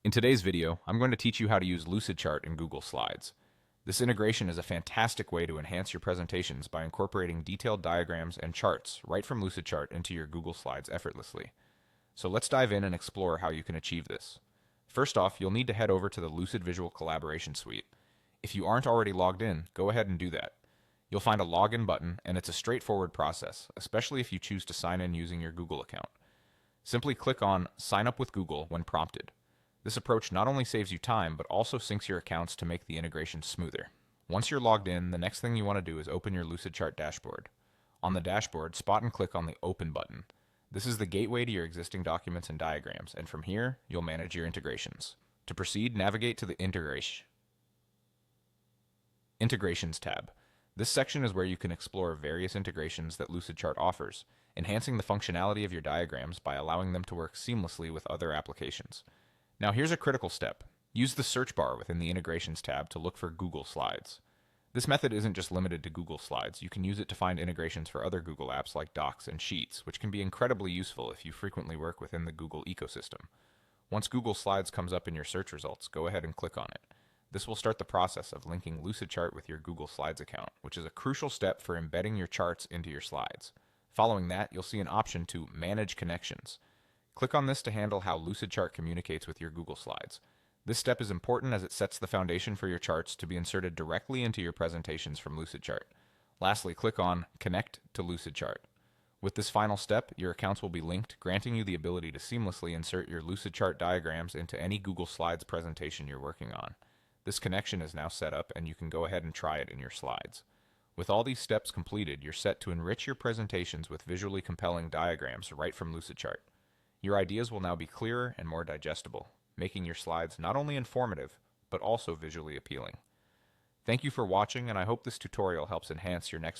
In today's video, I'm going to teach you how to use Lucidchart in Google Slides. This integration is a fantastic way to enhance your presentations by incorporating detailed diagrams and charts right from Lucidchart into your Google Slides effortlessly. So let's dive in and explore how you can achieve this. First off, you'll need to head over to the Lucid Visual Collaboration Suite. If you aren't already logged in, go ahead and do that. You'll find a login button, and it's a straightforward process, especially if you choose to sign in using your Google account. Simply click on Sign Up with Google when prompted. This approach not only saves you time, but also syncs your accounts to make the integration smoother. Once you're logged in, the next thing you want to do is open your Lucidchart dashboard. On the dashboard, spot and click on the Open button. This is the gateway to your existing documents and diagrams, and from here, you'll manage your integrations. To proceed, navigate to the Integrations tab. This section is where you can explore various integrations that Lucidchart offers, enhancing the functionality of your diagrams by allowing them to work seamlessly with other applications. Now here's a critical step. Use the search bar within the Integrations tab to look for Google Slides. This method isn't just limited to Google Slides. You can use it to find integrations for other Google apps like Docs and Sheets, which can be incredibly useful if you frequently work within the Google ecosystem. Once Google Slides comes up in your search results, go ahead and click on it. This will start the process of linking Lucidchart with your Google Slides account, which is a crucial step for embedding your charts into your slides. Following that, you'll see an option to Manage Connections. Click on this to handle how Lucidchart communicates with your Google Slides. This step is important as it sets the foundation for your charts to be inserted directly into your presentations from Lucidchart. Lastly, click on Connect to Lucidchart. With this final step, your accounts will be linked, granting you the ability to seamlessly insert your Lucidchart diagrams into any Google Slides presentation you're working on. This connection is now set up, and you can go ahead and try it in your slides. With all these steps completed, you're set to enrich your presentations with visually compelling diagrams right from Lucidchart. Your ideas will now be clearer and more digestible, making your slides not only informative, but also visually appealing. Thank you for watching, and I hope this tutorial helps enhance your next